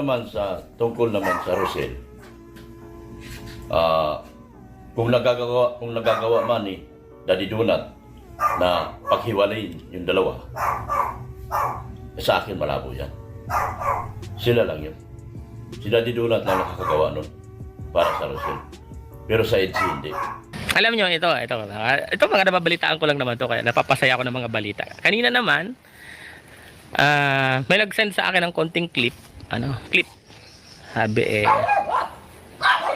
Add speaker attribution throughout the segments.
Speaker 1: naman sa tungkol naman sa Rosel, kung nagagawa man ni Daddy Donut na paghiwalayin yung dalawa, sa akin malabo yan. Sila lang yun. Si Daddy Donut lang nakakagawa nun para sa Rosel. Pero sa EDSI hindi.
Speaker 2: Alam nyo, ito mga nababalitaan ko lang naman to, kaya napapasaya ako ng mga balita. Kanina naman, may nag-send sa akin ng konting clip. Clip. Sabi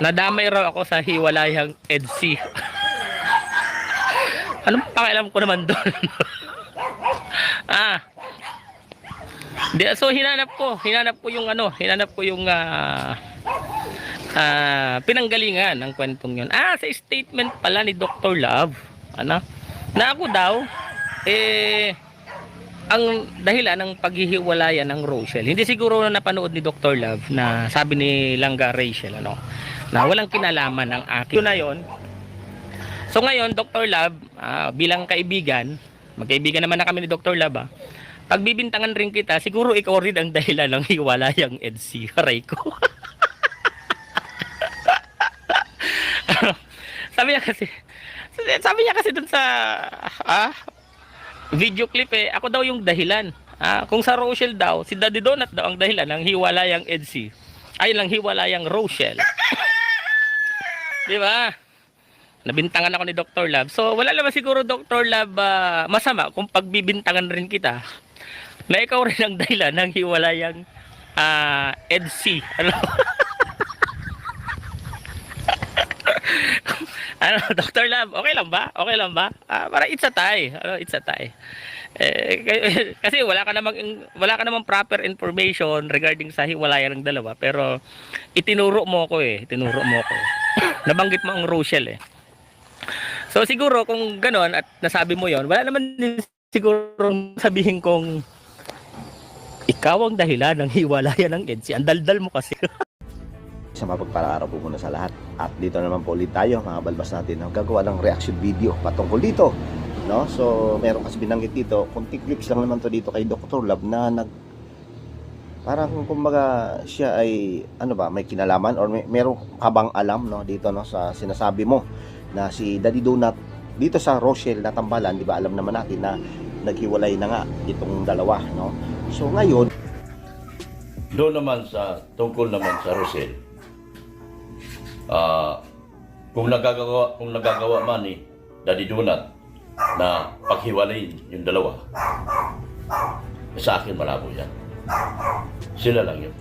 Speaker 2: nadamay raw ako sa hiwalayang EDSI. Anong pakialam ko naman doon? So hinanap ko yung pinanggalingan ng kwentong yun. Sa statement pala ni Dr. Love, na ako daw, ang dahilan ng paghihiwalayan ng Rochelle. Hindi siguro na napanood ni Dr. Love na sabi ni Langga Rachel, na walang kinalaman ng akin. Yun na yun. So ngayon, Dr. Love, bilang kaibigan, magkaibigan naman na kami ni Dr. Love, pagbibintangan rin kita, siguro ikaw rin ang dahilan ng hiwalayang EDSI. Haray ko. Sabi niya kasi dun sa video clip, ako daw yung dahilan. Kung sa Rochelle daw, si Daddy Donut daw ang dahilan ng hiwalayang EDSI. Ay lang hiwalayang Rochelle. Di ba? Nabintangan ako ni Dr. Love. So wala naman siguro Dr. Love masama kung pagbibintangan rin kita na ikaw rin ang dahilan ng hiwalayang EDSI. Dr. Love, okay lang ba? Okay lang ba? Para it's a tie. It's a tie. Kasi wala ka namang proper information regarding sa hiwalayan ng dalawa, pero itinuro mo ko. Nabanggit mo ang Rochelle. So siguro kung gano'n at nasabi mo 'yon, wala naman din siguro sabihin kong ikaw ang dahilan ng hiwalayan ng EDSI. Ang daldal mo kasi.
Speaker 3: Sa mapagparaaraw po muna sa lahat. At dito naman po ulit tayo, mga balbas natin, gagawa ng reaction video patungkol dito, no? So meron kasi binanggit dito, kunting clips lang naman to dito kay Dr. Love na parang kumbaga siya ay may kinalaman or meron kabang alam, no, dito, no, sa sinasabi mo na si Daddy Donut dito sa Rochelle na tambalan. Di ba alam naman natin na naghiwalay na nga itong dalawa, no? So ngayon,
Speaker 1: doon naman sa tungkol naman sa Rosel, kung nagagawa man ni Daddy Donut na paghiwalayin yung dalawa, sa akin malabo yan. Sila lang yun.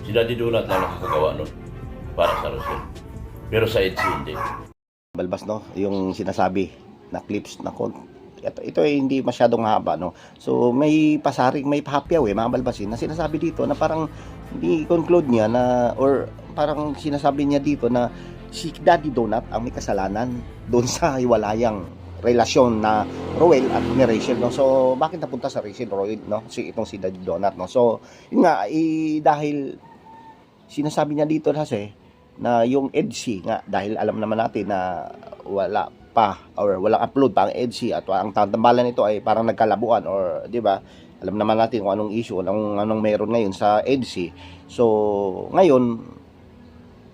Speaker 1: Si Daddy Donut lang nakakagawa nun para sa Rosel. Pero sa EDSI hindi.
Speaker 3: balbas, no, yung sinasabi na clips na ito ay hindi masyadong haba, no. So may pasaring, may pahapyaw mga balbasin na sinasabi dito na parang hindi conclude niya na, or parang sinasabi niya dito na si Daddy Donut ang may kasalanan doon sa hiwalayang relasyon na Roel at ni Rachel, no. So bakit napunta sa Rachel Roel, no, itong si Daddy Donut, no. So yun nga, dahil sinasabi niya dito kasi na yung EDSI nga, dahil alam naman natin na wala pa or walang upload pa ang EDSI at ang tambalan nito ay parang nagkalabuan, or di ba alam naman natin kung anong issue, anong meron ngayon sa EDSI. So ngayon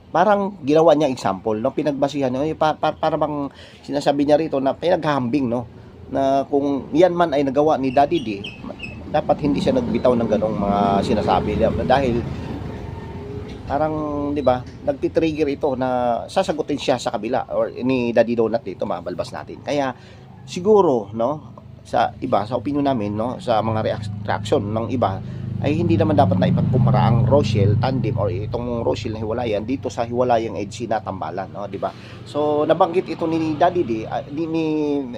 Speaker 3: parang ginawa niya example, no, pinagbasihan niya, para bang sinasabi niya rito na pinaghahambing, no, na kung yan man ay nagawa ni Daddy D, dapat hindi siya nagbitaw ng ganong mga sinasabi niya, dahil parang, di ba, nagtitrigger ito na sasagutin siya sa kabila or ni Daddy Donut dito, mga balbas natin. Kaya siguro, no, sa iba, sa opinion namin, no, sa mga reaction ng iba, ay hindi naman dapat na ipagkumpara ang Rochelle tandem or itong Rochelle na hiwalayan dito sa hiwalayang EDSI na tambalan, no, di ba? So nabanggit ito ni Daddy D, ni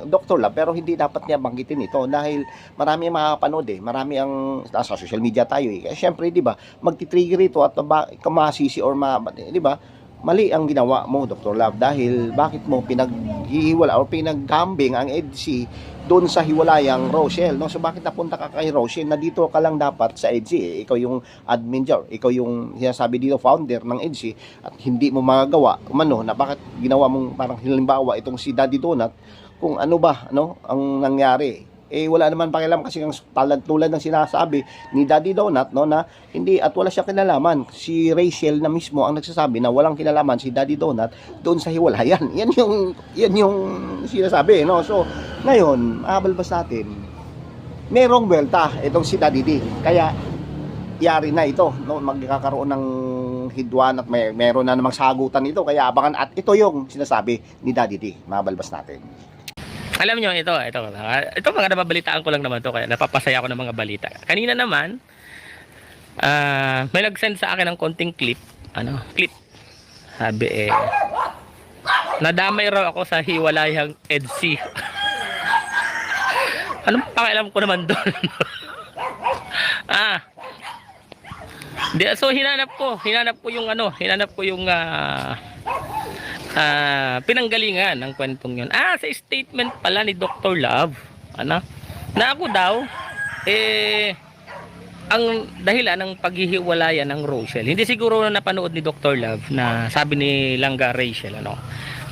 Speaker 3: Dr. Love, pero hindi dapat niya banggitin ito dahil marami ang makakapanood, marami ang sa social media tayo, Kaya syempre, di ba, magti-trigger ito at kamasisi or di ba, mali ang ginawa mo, Dr. Love, dahil bakit mo pinaghihiwala o pinagkambing ang EDSI doon sa hiwalayang Rochelle, no? So bakit napunta ka kay Rochelle na dito ka lang dapat sa EDSI? Ikaw yung admin dyan, ikaw yung sinasabi dito founder ng EDSI, at hindi mo magagawa na bakit ginawa mong parang halimbawa itong si Daddy Donut, kung ano ba, no, ang nangyari, wala naman pakialam kasi ang tulad ng sinasabi ni Daddy Donut, no, na hindi at wala siya kinalaman. Si Rachel na mismo ang nagsasabi na walang kinalaman si Daddy Donut doon sa hiwalayan. Yan yung sinasabi, no. So ngayon, mabalbas natin, merong welta itong si Daddy D. Kaya yari na ito, no, magkakaroon ng hidwan at meron na namang sagutan ito, kaya abangan, at ito yung sinasabi ni Daddy D. Mabalbas natin.
Speaker 2: Alam nyo, ito mga nababalitaan ko lang naman to, kaya napapasaya ako ng mga balita. Kanina naman, may nag-send sa akin ng konting clip. Sabi nadamay raw ako sa hiwalayang EDSI. Anong pakialam ko naman doon? So hinanap ko yung pinanggalingan ng kwentong yun. Sa statement pala ni Dr. Love, na ako daw, ang dahilan ng paghihiwalayan ng Rochelle. Hindi siguro na napanood ni Dr. Love na sabi ni Langga Rachel,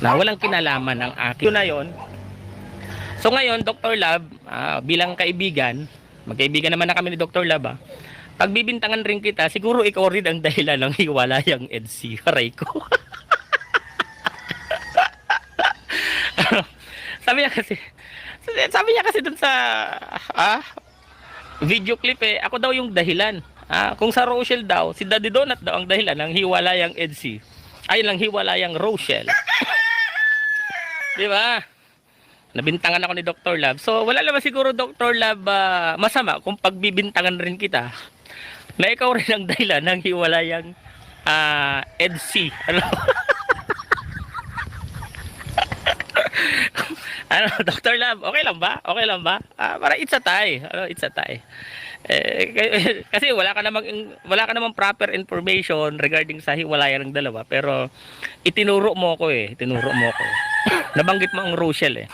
Speaker 2: na walang kinalaman ng akin. Yun na yun. So ngayon, Dr. Love, bilang kaibigan, magkaibigan naman na kami ni Dr. Love, pagbibintangan rin kita, siguro ikaw rin ang dahilan ng hiwalayang EDSI. Haray ko. Sabi niya kasi dun sa video clip, ako daw yung dahilan. Kung sa Rochelle daw, si Daddy Donut daw ang dahilan ng hiwalayang EDSI. Ay lang hiwalayang Rochelle. Di ba? Nabintangan ako ni Dr. Love. So wala naman siguro, Dr. Love, masama kung pagbibintangan rin kita na ikaw rin ang dahilan ng hiwalayang EDSI. Dr. Love, okay lang ba? Okay lang ba? Para it's a tie. It's a tie. Kasi wala ka namang proper information regarding sa hiwalayan ng dalawa, pero itinuro mo ko. Nabanggit mo ang Rochelle.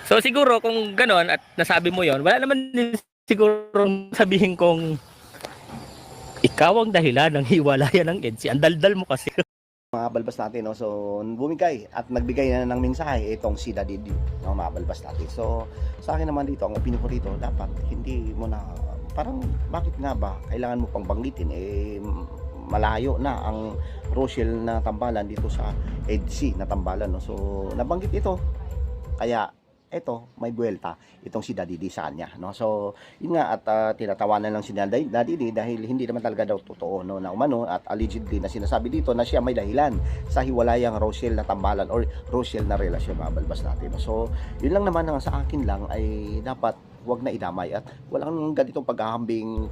Speaker 2: So siguro kung ganon at nasabi mo yon, wala naman din siguro sabihin kong ikaw ang dahilan ng hiwalayan ng EDSI. Ang daldal mo kasi.
Speaker 3: Mga balbas natin, no? So bumigay at nagbigay na ng mensahe itong si Daddy D, no? Mga balbas natin. So sa akin naman dito, ang opinion ko dito, dapat hindi mo na, parang bakit nga ba kailangan mo pang banggitin, malayo na ang Rochelle na tambalan dito sa EDSI na tambalan, no? So nabanggit ito, kaya eto, may buwelta itong si Daddy D sa kanya, no? So yun nga, at tinatawanan lang si Daddy D dahil hindi naman talaga daw totoo, no, na umano at allegedly na sinasabi dito na siya may dahilan sa hiwalayang Rochelle na tambalan or Rochelle na relasyon, mabalbas natin, no? So yun lang naman ang sa akin lang ay dapat wag na idamay at walang ganitong paghahambing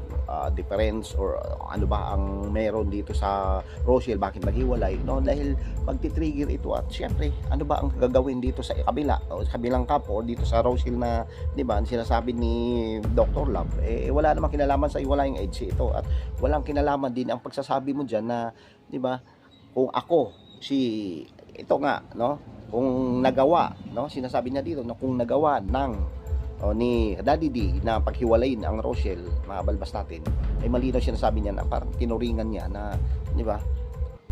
Speaker 3: difference or ano ba ang meron dito sa Rochelle, bakit maghiwalay, no? Dahil magti-trigger ito at syempre ano ba ang gagawin dito sa kabila o sa kabilang kampo o dito sa Rochelle na, di ba, sinasabi ni Dr. Love, wala namang kinalaman sa hiwalayang EDSI ito at walang kinalaman din ang pagsasabi mo diyan na, di ba, kung ako ito nga, no, kung nagawa, no, sinasabi niya dito na kung nagawa ng ni Daddy D na paghiwalayin ang Rochelle, mabalbas natin, ay malinaw sinasabi niya na parang tinuringan niya na, di ba,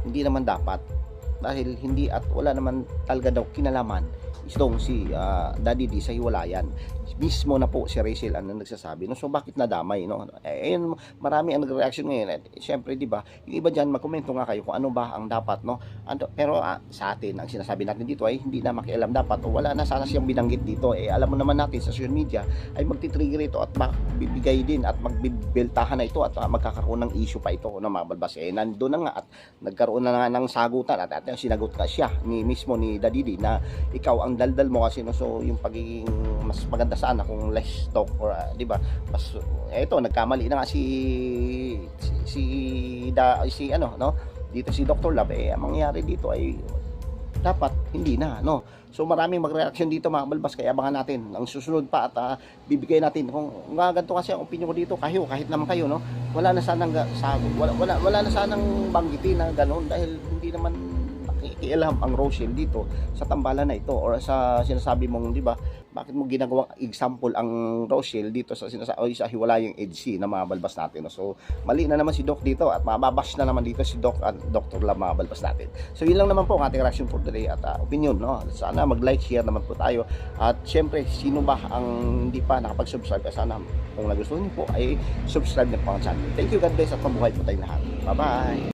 Speaker 3: hindi naman dapat dahil hindi at wala naman talaga daw kinalaman itong si Daddy D sa hiwalayan. Mismo na po si Rachel ang nagsasabi, no? So bakit nadamay, no? Ayun, marami ang nagre-reaction ngayon. Siyempre, di ba, yung iba dyan, magkomento nga kayo kung ano ba ang dapat, no? Pero sa atin, ang sinasabi natin dito ay hindi na makialam dapat o wala na sana siyang binanggit dito. Alam mo naman natin sa social media ay magti-trigger ito at magbibigay din at magbibeltahan na ito at magkakaroon ng issue pa ito, no, mga balbas. Nandun na nga at nagkaroon na nga ng sagutan at sinagot ka siya mismo ni Daddy D na ikaw ang daldal mo kasi, no? So yung pagiging mas maganda sana kung less talk or di ba, mas eto nagkamali na nga si ano, no, dito si Dr. Love, ang mangyayari dito ay dapat hindi na, no? So maraming magreaksyon dito, mga balbas, kaya abangan natin ang susunod pa at bibigay natin kung ganito kasi ang opinion ko dito, kahit naman kayo, no, wala na sanang banggitin na ganoon dahil hindi naman nakikialam ang Rochelle dito sa tambalan na ito or sa sinasabi mong, di ba, bakit mo ginagawang example ang Rochelle dito sa sa hiwalayang EDC na mga balbas natin, no? So mali na naman si Doc dito at mababash na naman dito si Doc at Dr. Love, mga balbas natin. So yun lang naman po ang ating reaction for today at opinion, no? Sana mag-like, share naman po tayo at syempre sino ba ang hindi pa nakapag-subscribe, sana kung nagustuhan niyo po ay subscribe na po ang channel. Thank you, God bless at mabuhay po tayong lahat. Bye bye.